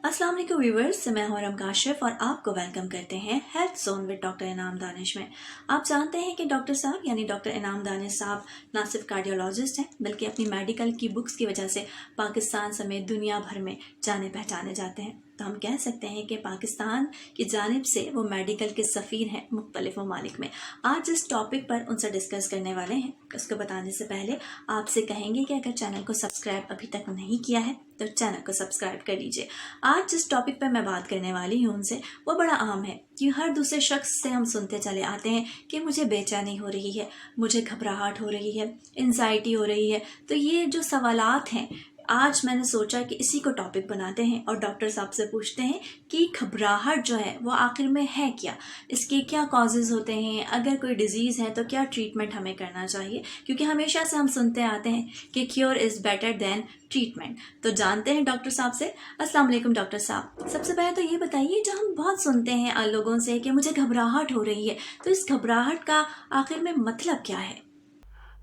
अस्सलाम वालेकुम व्यूवर्स, मैं हूं रम काशिफ और आपको वेलकम करते हैं हेल्थ जोन विद डॉक्टर इनाम दानिश में। आप जानते हैं कि डॉक्टर साहब यानी डॉक्टर इनाम दानिश साहब ना सिर्फ कार्डियोलॉजिस्ट हैं बल्कि अपनी मेडिकल की बुक्स की वजह से पाकिस्तान समेत दुनिया भर में जाने पहचाने जाते हैं। तो हम कह सकते हैं कि पाकिस्तान की जानिब से वो मेडिकल के सफ़ीर हैं मुख्तलिफ ममालिक में। आज जिस टॉपिक पर उनसे डिस्कस करने वाले हैं उसको बताने से पहले आपसे कहेंगे कि अगर चैनल को सब्सक्राइब अभी तक नहीं किया है तो चैनल को सब्सक्राइब कर लीजिए। आज जिस टॉपिक पर मैं बात करने वाली हूँ उनसे वो बड़ा आम है कि हर दूसरे शख्स से हम सुनते चले आते हैं कि मुझे बेचैनी हो रही है, मुझे घबराहट हो रही है, एंजाइटी हो रही है। तो ये जो सवालात हैं आज मैंने सोचा कि इसी को टॉपिक बनाते हैं और डॉक्टर साहब से पूछते हैं कि घबराहट जो है वो आखिर में है क्या, इसके क्या कॉजेज़ होते हैं, अगर कोई डिजीज़ है तो क्या ट्रीटमेंट हमें करना चाहिए, क्योंकि हमेशा से हम सुनते आते हैं कि cure is better than treatment. तो जानते हैं डॉक्टर साहब से। अस्सलाम वालेकुम डॉक्टर साहब। सबसे पहले तो ये बताइए, जो हम बहुत सुनते हैं लोगों से कि मुझे घबराहट हो रही है, तो इस घबराहट का आखिर में मतलब क्या है?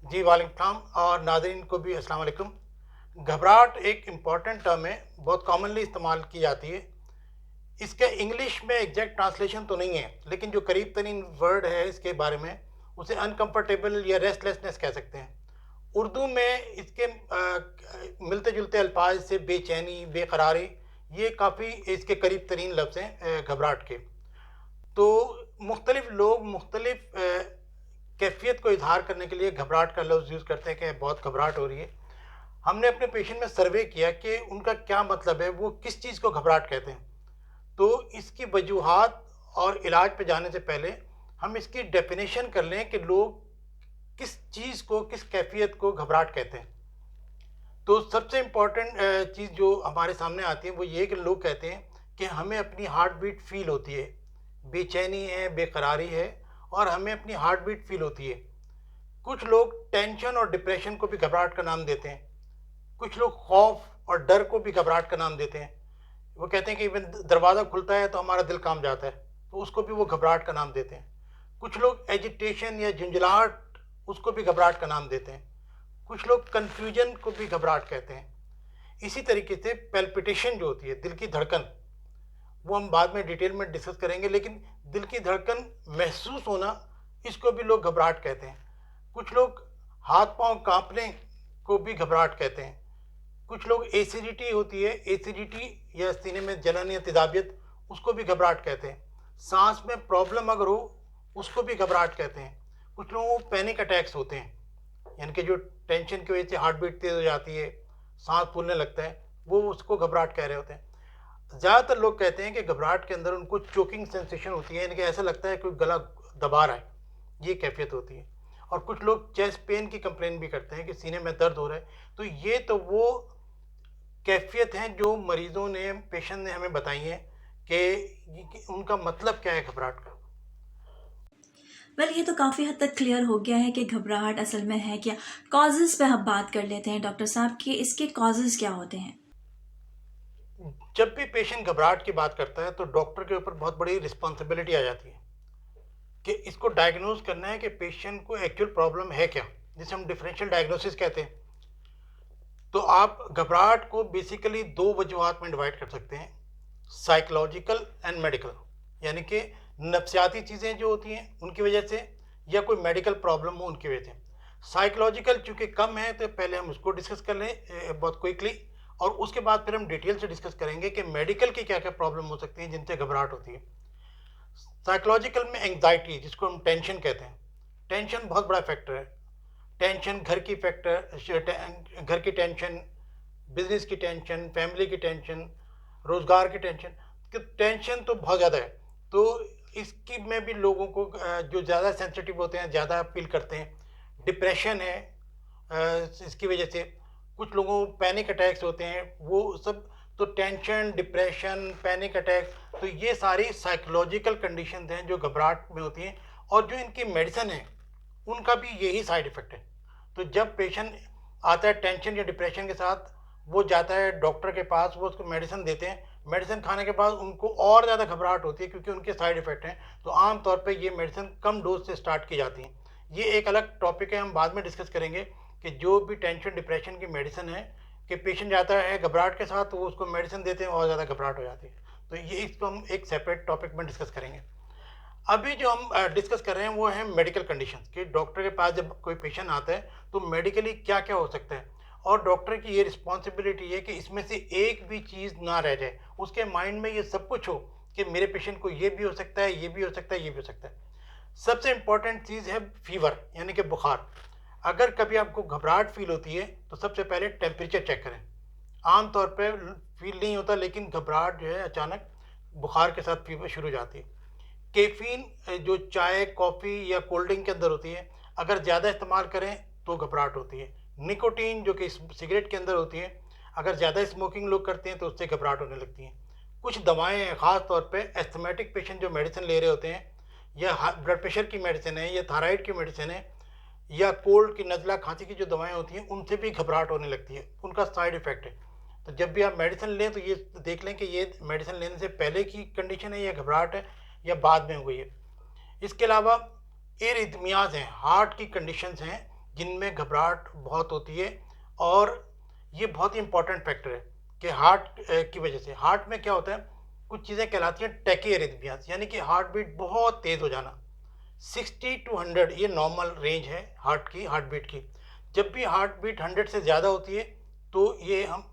जी वालेकुम सलाम और नाज़रीन को भी अस्सलाम वालेकुम। घबराहट एक इम्पॉर्टेंट टर्म है, बहुत कॉमनली इस्तेमाल की जाती है। इसका इंग्लिश में एग्जैक्ट ट्रांसलेशन तो नहीं है, लेकिन जो करीब तरीन वर्ड है इसके बारे में उसे अनकंफर्टेबल या रेस्टलेसनेस कह सकते हैं। उर्दू में इसके मिलते जुलते अल्फाज से बेचैनी, बेकरारी, ये काफ़ी इसके करीब तरीन लफ्ज़ हैं घबराहट के। तो मुख्तलिफ लोग मुख्तलिफ कैफियत को इजहार करने के लिए घबराहट का लफ्ज़ यूज़ करते हैं कि बहुत घबराहट हो रही है। हमने अपने पेशेंट में सर्वे किया कि उनका क्या मतलब है, वो किस चीज़ को घबराहट कहते हैं। तो इसकी वजूहात और इलाज पे जाने से पहले हम इसकी डेफिनेशन कर लें कि लोग किस चीज़ को, किस कैफियत को घबराहट कहते हैं। तो सबसे इम्पॉर्टेंट चीज़ जो हमारे सामने आती है वो ये कि लोग कहते हैं कि हमें अपनी हार्ट बीट फील होती है, बेचैनी है, बेकरारी है और हमें अपनी हार्ट बीट फील होती है। कुछ लोग टेंशन और डिप्रेशन को भी घबराहट का नाम देते हैं। कुछ लोग खौफ और डर को भी घबराहट का नाम देते हैं। वो कहते हैं कि इवन दरवाज़ा खुलता है तो हमारा दिल कांप जाता है, तो उसको भी वो घबराहट का नाम देते हैं। कुछ लोग एजिटेशन या झुंझलाहट, उसको भी घबराहट का नाम देते हैं। कुछ लोग कन्फ्यूजन को भी घबराहट कहते हैं। इसी तरीके से पैल्पिटेशन जो होती है, दिल की धड़कन, वो हम बाद में डिटेल में डिस्कस करेंगे, लेकिन दिल की धड़कन महसूस होना, इसको भी लोग घबराहट कहते हैं। कुछ लोग हाथ पांव कांपने को भी घबराहट कहते हैं। कुछ लोग एसिडिटी होती है, एसिडिटी या सीने में जलन या तेजाबियत, उसको भी घबराहट कहते हैं। सांस में प्रॉब्लम अगर हो, उसको भी घबराहट कहते हैं। कुछ लोगों को पैनिक अटैक्स होते हैं, यानी कि जो टेंशन की वजह से हार्ट बीट तेज हो जाती है, सांस फूलने लगता है, वो उसको घबराहट कह रहे होते हैं। ज़्यादातर लोग कहते हैं कि घबराहट के अंदर उनको चोकिंग सेंसेशन होती है, यानी कि ऐसा लगता है कोई गला दबा रहा है, ये कैफियत होती है। और कुछ लोग चेस्ट पेन की कंप्लेन भी करते हैं कि सीने में दर्द हो रहा है। तो ये तो वो कैफियत हैं जो मरीजों ने, पेशेंट ने हमें बताई हैं कि उनका मतलब क्या है घबराहट का। वेल, ये तो काफ़ी हद तक क्लियर हो गया है कि घबराहट असल में है क्या। कॉजेज़ पे हम बात कर लेते हैं डॉक्टर साहब कि इसके कॉजेज़ क्या होते हैं। जब भी पेशेंट घबराहट की बात करता है तो डॉक्टर के ऊपर बहुत बड़ी रिस्पॉन्सिबिलिटी आ जाती है कि इसको डायग्नोज करना है कि पेशेंट को एक्चुअल प्रॉब्लम है क्या, जिसे हम डिफरेंशियल डायग्नोसिस कहते हैं। तो आप घबराहट को बेसिकली दो वजूहात में डिवाइड कर सकते हैं, साइकोलॉजिकल एंड मेडिकल, यानी कि नफ्सियाती चीज़ें जो होती हैं उनकी वजह से, या कोई मेडिकल प्रॉब्लम हो उनकी वजह से। साइकोलॉजिकल चूँकि कम है तो पहले हम उसको डिस्कस कर लें बहुत क्विकली, और उसके बाद फिर हम डिटेल से डिस्कस करेंगे कि मेडिकल की क्या क्या प्रॉब्लम हो सकती हैं जिनसे घबराहट होती है। साइकोलॉजिकल में एंग्जाइटी, जिसको हम टेंशन कहते हैं, टेंशन बहुत बड़ा फैक्टर है। टेंशन घर की फैक्टर, घर की टेंशन, बिजनेस की टेंशन, फैमिली की टेंशन, रोज़गार की टेंशन, टेंशन तो बहुत ज़्यादा है। तो इसकी में भी लोगों को जो ज़्यादा सेंसिटिव होते हैं, ज़्यादा फील करते हैं। डिप्रेशन है इसकी वजह से। कुछ लोगों को पैनिक अटैक्स होते हैं, वो सब। तो टेंशन, डिप्रेशन, पैनिक अटैक, तो ये सारी साइकोलॉजिकल कंडीशंस हैं जो घबराहट में होती हैं, और जो इनकी मेडिसिन है उनका भी यही साइड इफ़ेक्ट है। तो जब पेशेंट आता है टेंशन या डिप्रेशन के साथ, वो जाता है डॉक्टर के पास, वो उसको मेडिसिन देते हैं। मेडिसिन खाने के बाद उनको और ज़्यादा घबराहट होती है क्योंकि उनके साइड इफ़ेक्ट हैं। तो आम तौर पे ये मेडिसिन कम डोज से स्टार्ट की जाती हैं। ये एक अलग टॉपिक है, हम बाद में डिस्कस करेंगे कि जो भी टेंशन डिप्रेशन की मेडिसिन है कि पेशेंट जाता है घबराहट के साथ, तो वो उसको मेडिसिन देते हैं और ज़्यादा घबराहट हो जाती है। तो ये इसको हम एक सेपरेट टॉपिक में डिस्कस करेंगे। अभी जो हम डिस्कस कर रहे हैं वो है मेडिकल कंडीशंस, कि डॉक्टर के पास जब कोई पेशेंट आता है तो मेडिकली क्या क्या हो सकता है, और डॉक्टर की ये रिस्पॉन्सिबिलिटी है कि इसमें से एक भी चीज़ ना रह जाए, उसके माइंड में ये सब कुछ हो कि मेरे पेशेंट को ये भी हो सकता है, ये भी हो सकता है, ये भी हो सकता है। सबसे इम्पॉर्टेंट चीज़ है फीवर, यानी कि बुखार। अगर कभी आपको घबराहट फील होती है तो सबसे पहले टेम्परेचर चेक करें। आम तौर पे फील नहीं होता, लेकिन घबराहट जो है अचानक बुखार के साथ फीवर शुरू हो जाती है। कैफ़ीन जो चाय, कॉफ़ी या कोल्ड ड्रिंक के अंदर होती है, अगर ज़्यादा इस्तेमाल करें तो घबराहट होती है। निकोटीन जो कि सिगरेट के अंदर होती है, अगर ज़्यादा स्मोकिंग लोग करते हैं तो उससे घबराहट होने लगती है। कुछ दवाएँ हैं, ख़ास तौर पे एस्थमेटिक पेशेंट जो मेडिसिन ले रहे होते हैं, या ब्लड प्रेशर की मेडिसिन है, या थायराइड की मेडिसिन है, या कोल्ड की नज़ला खांसी की जो दवाएँ होती हैं, उनसे भी घबराहट होने लगती है। उनका साइड इफ़ेक्ट है। तो जब भी आप मेडिसिन लें तो ये देख लें कि ये मेडिसिन लेने से पहले की कंडीशन है, या घबराहट है, या बाद में हुई है। इसके अलावा एरिथमियाज हैं, हार्ट की कंडीशंस हैं जिनमें घबराहट बहुत होती है, और ये बहुत ही इंपॉर्टेंट फैक्टर है कि हार्ट की वजह से, हार्ट में क्या होता है, कुछ चीज़ें कहलाती हैं टैकी एरिथमियाज, यानी कि हार्ट बीट बहुत तेज़ हो जाना। 60 टू 100 ये नॉर्मल रेंज है हार्ट बीट की। जब भी हार्ट बीट 100 से ज़्यादा होती है तो ये हम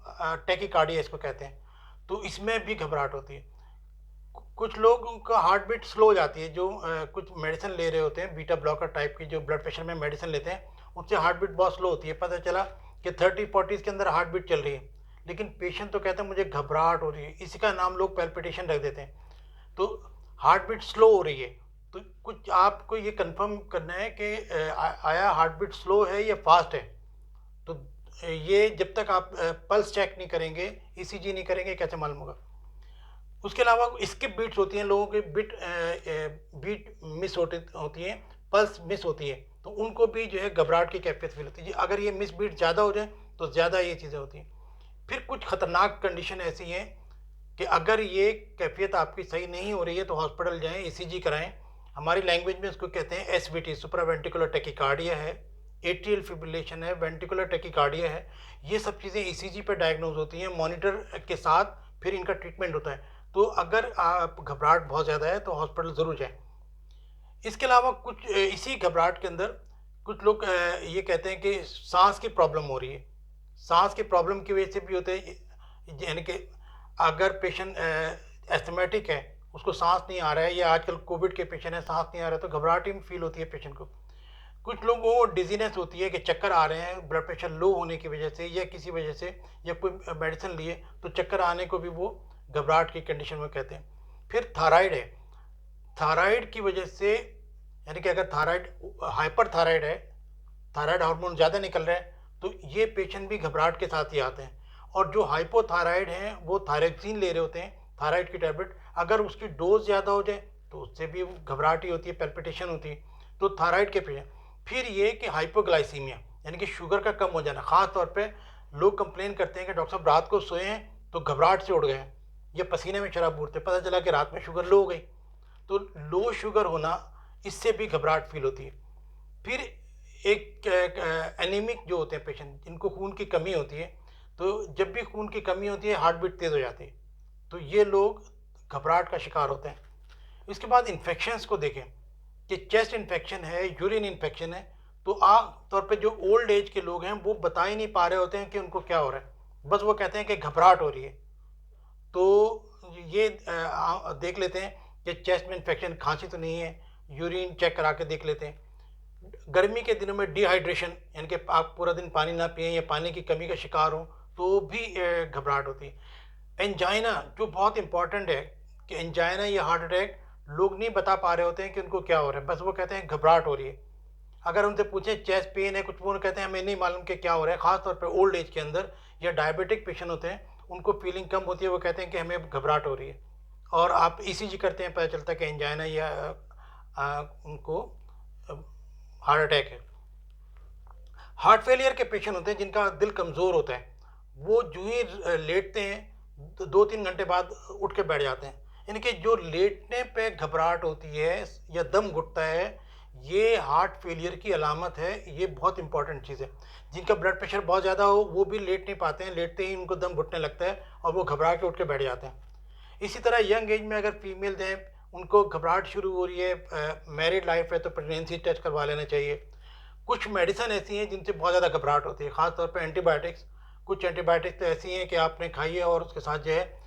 टैकीकार्डिया इसको कहते हैं। तो इसमें भी घबराहट होती है। कुछ लोगों का हार्ट बीट स्लो हो जाती है, जो कुछ मेडिसिन ले रहे होते हैं, बीटा ब्लॉकर टाइप की जो ब्लड प्रेशर में मेडिसिन लेते हैं, उससे हार्ट बीट बहुत स्लो होती है। पता चला कि 30-40 के अंदर हार्ट बीट चल रही है, लेकिन पेशेंट तो कहते हैं मुझे घबराहट हो रही है, इसी का नाम लोग पैल्पिटेशन रख देते हैं। तो हार्ट बीट स्लो हो रही है, तो कुछ आपको ये कंफर्म करना है कि आया हार्ट बीट स्लो है या फास्ट है। तो ये जब तक आप पल्स चेक नहीं करेंगे, ईसीजी नहीं करेंगे, कैसे मालूम होगा। उसके अलावा स्किप बीट्स होती हैं, लोगों के बीट मिस होती हैं, पल्स मिस होती है, तो उनको भी जो है घबराहट की कैफियत फील होती है जी। अगर ये मिस बीट ज़्यादा हो जाए तो ज़्यादा ये चीज़ें होती हैं। फिर कुछ ख़तरनाक कंडीशन ऐसी हैं कि अगर ये कैफियत आपकी सही नहीं हो रही है तो हॉस्पिटल जाएं, ईसीजी कराएं। हमारी लैंग्वेज में इसको कहते हैं एसवीटी, सुप्रावेंट्रिकुलर टैकीकार्डिया है, एट्रियल फिब्रिलेशन है, वेंट्रिकुलर टैकीकार्डिया है। ये सब चीज़ें ईसीजी पे डायग्नोज होती हैं मॉनिटर के साथ, फिर इनका ट्रीटमेंट होता है। तो अगर आप घबराहट बहुत ज़्यादा है तो हॉस्पिटल ज़रूर जाएं। इसके अलावा कुछ इसी घबराहट के अंदर कुछ लोग ये कहते हैं कि सांस की प्रॉब्लम हो रही है। सांस की प्रॉब्लम की वजह से भी होते हैं, यानी कि अगर पेशेंट एस्थमेटिक है, उसको सांस नहीं आ रहा है, या आजकल कोविड के पेशेंट है, सांस नहीं आ रहा है, तो घबराहट ही फील होती है पेशेंट को। कुछ लोगों को डिजीनेस होती है कि चक्कर आ रहे हैं ब्लड प्रेशर लो होने की वजह से, या किसी वजह से, या कोई मेडिसिन लिए तो चक्कर आने को भी वो घबराहट की कंडीशन में कहते हैं। फिर थायराइड है, थायराइड की वजह से, यानी कि अगर थायराइड हाइपर थायराइड है, थायराइड हार्मोन ज़्यादा निकल रहा है, तो ये पेशेंट भी घबराहट के साथ ही आते हैं। और जो हाइपोथायराइड हैं वो थायरोक्सिन ले रहे होते हैं, थायराइड की टैबलेट, अगर उसकी डोज ज़्यादा हो जाए तो उससे भी घबराहट ही होती है, पैल्पिटेशन होती है। तो थायराइड के पेशेंट। फिर ये कि हाइपोग्लाइसीमिया, यानी कि शुगर का कम हो जाना। ख़ास तौर पे लोग कंप्लेन करते हैं कि डॉक्टर साहब रात को सोए हैं तो घबराहट से उठ गए हैं, या पसीने में शराब बूढ़ते, पता चला कि रात में शुगर लो हो गई। तो लो शुगर होना, इससे भी घबराहट फील होती है। फिर एक एनीमिक जो होते हैं पेशेंट, जिनको खून की कमी होती है, तो जब भी खून की कमी होती है हार्ट बीट तेज़ हो जाती है, तो ये लोग घबराहट का शिकार होते हैं। इसके बाद इन्फेक्शंस को देखें कि चेस्ट इन्फेक्शन है, यूरिन इन्फेक्शन है, तो आम तौर पे जो ओल्ड एज के लोग हैं वो बता ही नहीं पा रहे होते हैं कि उनको क्या हो रहा है, बस वो कहते हैं कि घबराहट हो रही है। तो ये देख लेते हैं कि चेस्ट में इन्फेक्शन, खांसी तो नहीं है, यूरिन चेक करा के देख लेते हैं। गर्मी के दिनों में डिहाइड्रेशन, यानी कि आप पूरा दिन पानी ना पिएं या पानी की कमी का शिकार हो, तो भी घबराहट होती है। एंजाइना जो बहुत इंपॉर्टेंट है, कि एंजाइना या हार्ट अटैक लोग नहीं बता पा रहे होते हैं कि उनको क्या हो रहा है, बस वो कहते हैं घबराहट हो रही है। अगर उनसे पूछें चेस्ट पेन है कुछ, वो कहते हैं हमें नहीं मालूम कि क्या हो रहा है। ख़ासतौर पर ओल्ड एज के अंदर या डायबिटिक पेशेंट होते हैं, उनको फीलिंग कम होती है, वो कहते हैं कि हमें घबराहट हो रही है। और आप ईसीजी करते हैं, पता चलता है कि एंजाइना या उनको हार्ट अटैक है। हार्ट फेलियर के पेशेंट होते हैं जिनका दिल कमज़ोर होता है, वो जो ही लेटते हैं तो 2-3 घंटे बाद उठ के बैठ जाते हैं। यानी कि जो लेटने पे घबराहट होती है या दम घुटता है, ये हार्ट फेलियर की अलामत है, ये बहुत इंपॉर्टेंट चीज़ है। जिनका ब्लड प्रेशर बहुत ज़्यादा हो वो भी लेट नहीं पाते हैं, लेटते ही उनको दम घुटने लगता है और वो घबरा के उठ के बैठ जाते हैं। इसी तरह यंग एज में अगर फीमेल्स हैं, उनको घबराहट शुरू हो रही है, मैरिड लाइफ है तो प्रेगनेंसी टेस्ट करवा लेना चाहिए। कुछ मेडिसिन ऐसी हैं जिनसे बहुत ज़्यादा घबराहट होती है, ख़ास तौर पे एंटीबायोटिक्स। कुछ एंटीबायोटिक्स तो ऐसी हैं कि आपने खाई है और उसके साथ जो है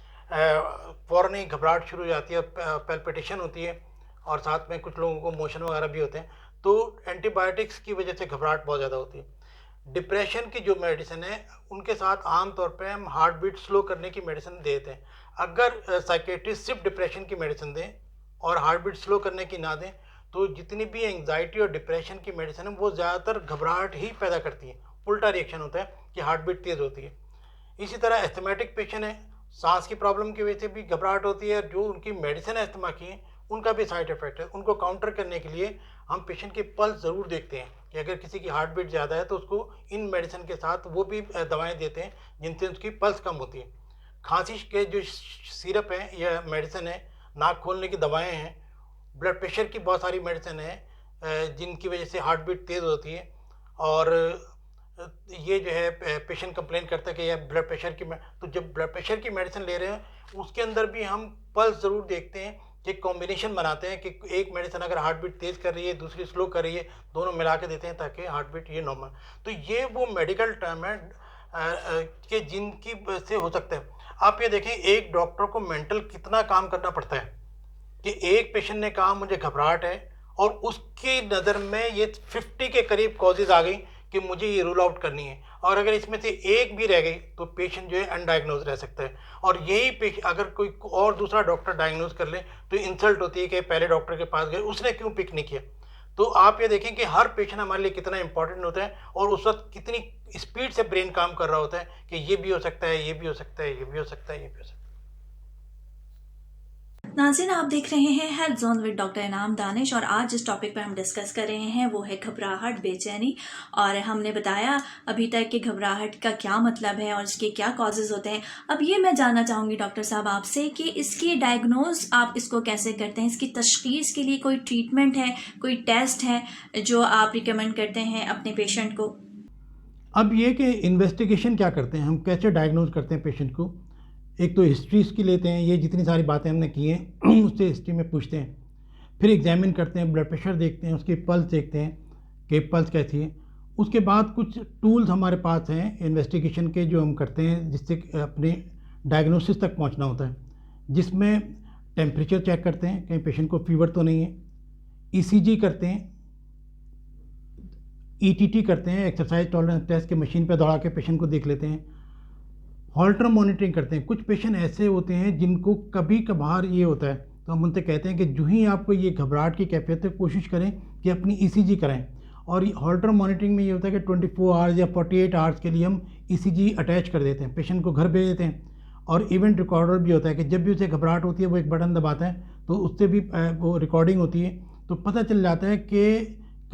फ़ौरन ही घबराहट शुरू हो जाती है, पैल्पिटेशन होती है और साथ में कुछ लोगों को मोशन वगैरह भी होते हैं। तो एंटीबायोटिक्स की वजह से घबराहट बहुत ज़्यादा होती है। डिप्रेशन की जो मेडिसिन है उनके साथ आम तौर पे हम हार्ट बीट स्लो करने की मेडिसिन देते हैं। अगर साइकेट्रिस्ट सिर्फ डिप्रेशन की मेडिसिन दें और हार्ट बीट स्लो करने की ना दें, तो जितनी भी एंग्जाइटी और डिप्रेशन की मेडिसिन है वो ज़्यादातर घबराहट ही पैदा करती है, उल्टा रिएक्शन होता है कि हार्ट बीट तेज़ होती है। इसी तरह एस्थमेटिक पेशेंट है, सांस की प्रॉब्लम की वजह से भी घबराहट होती है, जो उनकी मेडिसिन है अस्थमा की उनका भी साइड इफेक्ट है। उनको काउंटर करने के लिए हम पेशेंट की पल्स ज़रूर देखते हैं कि अगर किसी की हार्ट बीट ज़्यादा है तो उसको इन मेडिसिन के साथ वो भी दवाएं देते हैं जिनसे उसकी पल्स कम होती है। खांसी के जो सिरप है या मेडिसिन है, नाक खोलने की दवाएं हैं, ब्लड प्रेशर की बहुत सारी मेडिसिन है जिनकी वजह से हार्ट बीट तेज़ होती है। और ये जो है पेशेंट कंप्लेन करता है कि यह ब्लड प्रेशर की तो जब ब्लड प्रेशर की मेडिसिन ले रहे हैं उसके अंदर भी हम पल्स ज़रूर देखते हैं कि कॉम्बिनेशन बनाते हैं कि एक मेडिसिन अगर हार्ट बीट तेज़ कर रही है दूसरी स्लो कर रही है, दोनों मिला के देते हैं ताकि हार्ट बीट ये नॉर्मल। तो ये वो मेडिकल टर्म है कि जिनकी से हो सकता है। आप ये देखें एक डॉक्टर को मेंटल कितना काम करना पड़ता है कि एक पेशेंट ने कहा मुझे घबराहट है और उसकी नज़र में ये 50 के करीब कॉजेज आ गई कि मुझे ये रूल आउट करनी है, और अगर इसमें से एक भी रह गई तो पेशेंट जो है अनडायग्नोज रह सकता है। और यही अगर कोई और दूसरा डॉक्टर डायग्नोज कर ले तो इंसल्ट होती है कि पहले डॉक्टर के पास गए, उसने क्यों पिक नहीं किया। तो आप ये देखें कि हर पेशेंट हमारे लिए कितना इंपॉर्टेंट होता है और उस वक्त कितनी स्पीड से ब्रेन काम कर रहा होता है कि ये भी हो सकता है, ये भी हो सकता है, ये भी हो सकता है, ये भी हो सकता है। नाज़रीन, आप देख रहे हैं हेल्थ जोन विद डॉक्टर इनाम दानिश और आज जिस टॉपिक पर हम डिस्कस कर रहे हैं वो है घबराहट, बेचैनी। और हमने बताया अभी तक कि घबराहट का क्या मतलब है और इसके क्या कॉजेज होते हैं। अब ये मैं जानना चाहूँगी डॉक्टर साहब आपसे कि इसकी डायग्नोज आप इसको कैसे करते हैं, इसकी तशखीस के लिए कोई ट्रीटमेंट है, कोई टेस्ट है जो आप रिकमेंड करते हैं अपने पेशेंट को? अब ये कि इन्वेस्टिगेशन क्या करते हैं, हम कैसे डायग्नोज करते हैं पेशेंट को। एक तो हिस्ट्री इसकी लेते हैं, ये जितनी सारी बातें हमने की हैं उससे हिस्ट्री में पूछते हैं। फिर एग्जामिन करते हैं, ब्लड प्रेशर देखते हैं, उसकी पल्स देखते हैं कि पल्स कैसी है। उसके बाद कुछ टूल्स हमारे पास हैं इन्वेस्टिगेशन के जो हम करते हैं जिससे अपने डायग्नोसिस तक पहुंचना होता है, जिसमें टेम्परेचर चेक करते हैं कहीं पेशेंट को फीवर तो नहीं है, ईसीजी करते हैं, ईटीटी करते हैं, एक्सरसाइज टॉलरेंस टेस्ट के मशीन पर दौड़ा के पेशेंट को देख लेते हैं, हॉल्टर मॉनिटरिंग करते हैं। कुछ पेशेंट ऐसे होते हैं जिनको कभी कभार ये होता है तो हम उनसे कहते हैं कि जो ही आपको ये घबराहट की कैफियत है कोशिश करें कि अपनी ईसीजी कराएं। और हॉल्टर मॉनिटरिंग में ये होता है कि 24 आवर्स या 48 आवर्स के लिए हम ईसीजी अटैच कर देते हैं, पेशेंट को घर भेज देते हैं। और इवेंट रिकॉर्डर भी होता है कि जब भी उसे घबराहट होती है वो एक बटन दबाता है तो उससे भी वो रिकॉर्डिंग होती है, तो पता चल जाता है कि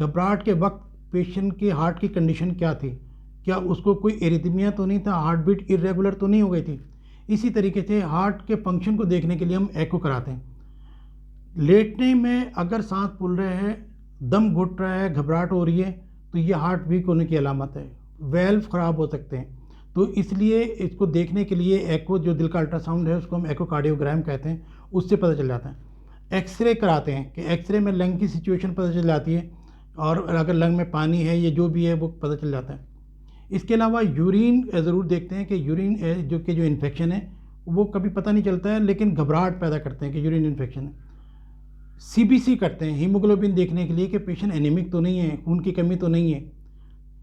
घबराहट के वक्त पेशेंट की हार्ट की कंडीशन क्या थी, क्या उसको कोई एरिथमिया तो नहीं था, हार्ट बीट इरेगुलर तो नहीं हो गई थी। इसी तरीके से हार्ट के फंक्शन को देखने के लिए हम एको कराते हैं। लेटने में अगर सांस फूल रहे हैं, दम घुट रहा है, घबराहट हो रही है तो ये हार्ट वीक होने की अलामत है, वेल्व ख़राब हो सकते हैं। तो इसलिए इसको देखने के लिए एको, जो दिल का अल्ट्रासाउंड है उसको हम एकोकार्डियोग्राम कहते हैं, उससे पता चल जाता है। एक्सरे कराते हैं कि एक्सरे में लंग की सिचुएशन पता चल जाती है और अगर लंग में पानी है ये जो भी है वो पता चल जाता है। इसके अलावा यूरिन ज़रूर देखते हैं कि यूरिन जो इन्फेक्शन है वो कभी पता नहीं चलता है लेकिन घबराहट पैदा करते हैं कि यूरिन इन्फेक्शन है। सीबीसी करते हैं हीमोग्लोबिन देखने के लिए कि पेशेंट एनीमिक तो नहीं है, खून की कमी तो नहीं है।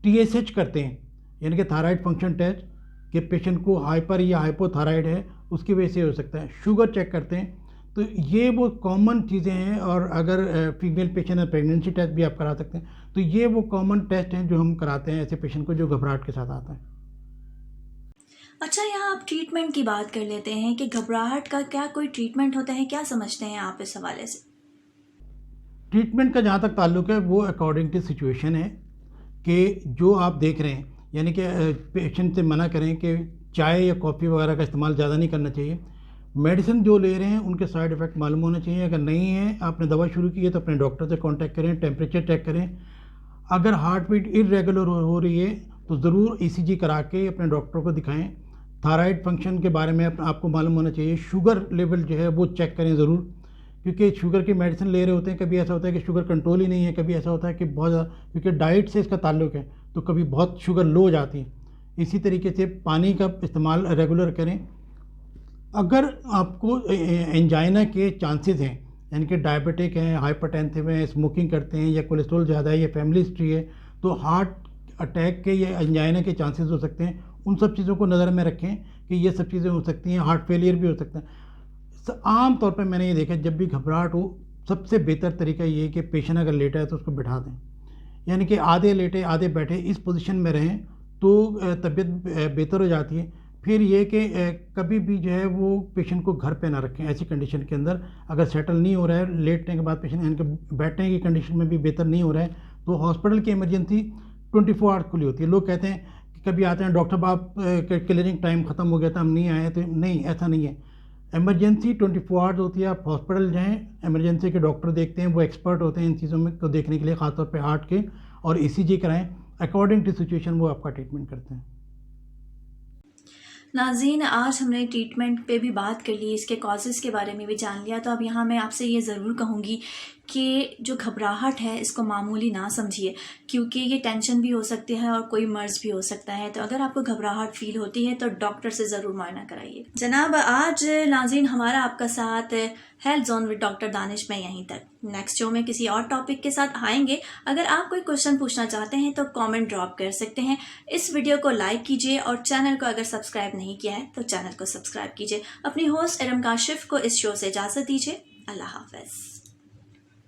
टीएसएच करते हैं यानी कि थायराइड फंक्शन टेस्ट कि पेशेंट को हाइपर या हाइपोथायराइड है उसकी वजह से हो सकता है। शुगर चेक करते हैं। तो ये वो कॉमन चीज़ें हैं। और अगर फीमेल पेशेंट है प्रेगनेंसी टेस्ट भी आप करा सकते हैं। तो ये वो कॉमन टेस्ट हैं जो हम कराते हैं ऐसे पेशेंट को जो घबराहट के साथ आता है। अच्छा, यहाँ आप ट्रीटमेंट की बात कर लेते हैं कि घबराहट का क्या कोई ट्रीटमेंट होता है, क्या समझते हैं आप इस हवाले से? ट्रीटमेंट का जहाँ तक ताल्लुक है वो अकॉर्डिंग टू सिचुएशन है कि जो आप देख रहे हैं, यानी कि पेशेंट से मना करें कि चाय या कॉफ़ी वगैरह का इस्तेमाल ज़्यादा नहीं करना चाहिए। मेडिसिन जो ले रहे हैं उनके साइड इफ़ेक्ट मालूम होने चाहिए। अगर नहीं है, आपने दवा शुरू की है तो अपने डॉक्टर से कांटेक्ट करें, टेम्परेचर चेक करें। अगर हार्ट बीट इरेगुलर हो रही है तो ज़रूर ईसीजी करा के अपने डॉक्टर को दिखाएं। थायराइड फंक्शन के बारे में आपको मालूम होना चाहिए। शुगर लेवल जो है वो चेक करें ज़रूर, क्योंकि शुगर की मेडिसिन ले रहे होते हैं, कभी ऐसा होता है कि शुगर कंट्रोल ही नहीं है, कभी ऐसा होता है कि बहुत ज़्यादा, क्योंकि डाइट से इसका ताल्लुक है, तो कभी बहुत शुगर लो हो जाती है। इसी तरीके से पानी का इस्तेमाल रेगुलर करें। अगर आपको एंजाइना के चांसेस हैं, यानी कि डायबिटिक हैं, हाइपरटेंसिव हैं, स्मोकिंग करते हैं, या कोलेस्ट्रॉल ज़्यादा है, या फैमिली हिस्ट्री है, तो हार्ट अटैक के या एंजाइना के चांसेस हो सकते हैं। उन सब चीज़ों को नज़र में रखें कि ये सब चीज़ें हो सकती हैं। हार्ट फेलियर भी हो सकता है। आम तौर पर मैंने ये देखा, जब भी घबराहट हो, सबसे बेहतर तरीका ये है कि पेशेंट अगर लेटा है तो उसको बिठा दें, यानी कि आधे लेटे आधे बैठे इस पोजीशन में रहें तो तबीयत बेहतर हो जाती है। फिर ये कि कभी भी जो है वो पेशेंट को घर पे ना रखें ऐसी कंडीशन के अंदर। अगर सेटल नहीं हो रहा है लेटने के बाद, पेशेंट यानी कि बैठने की कंडीशन में भी बेहतर नहीं हो रहा है, तो हॉस्पिटल की इमरजेंसी 24 आवर्स खुली होती है। लोग कहते हैं कि कभी आते हैं, डॉक्टर साहब क्लिनिक टाइम ख़त्म हो गया था, हम नहीं आए, तो नहीं, ऐसा नहीं है। इमरजेंसी 24 आवर्स होती है। आप हॉस्पिटल जाएँ, इमरजेंसी के डॉक्टर देखते हैं, वो एक्सपर्ट होते हैं इन चीज़ों में को देखने के लिए, ख़ासतौर पे हार्ट के, और ईसीजी कराएं। अकॉर्डिंग टू सिचुएशन वो आपका ट्रीटमेंट करते हैं। नाज़रीन, आज हमने ट्रीटमेंट पे भी बात कर ली, इसके कॉजेज़ के बारे में भी जान लिया। तो अब यहाँ मैं आपसे ये ज़रूर कहूँगी कि जो घबराहट है इसको मामूली ना समझिए, क्योंकि ये टेंशन भी हो सकती है और कोई मर्ज़ भी हो सकता है। तो अगर आपको घबराहट फील होती है तो डॉक्टर से ज़रूर मुआयना कराइए। जनाब, आज नाज़रीन हमारा आपका साथ health zone with doctor Danish में यहीं तक। नेक्स्ट शो में किसी और टॉपिक के साथ आएंगे। अगर आप कोई क्वेश्चन पूछना चाहते हैं तो कमेंट ड्रॉप कर सकते हैं। इस वीडियो को लाइक कीजिए और चैनल को अगर सब्सक्राइब नहीं किया है तो चैनल को सब्सक्राइब कीजिए। अपनी होस्ट इरम काशिफ को इस शो से इजाज़त दीजिए। अल्लाह हाफ़िज़।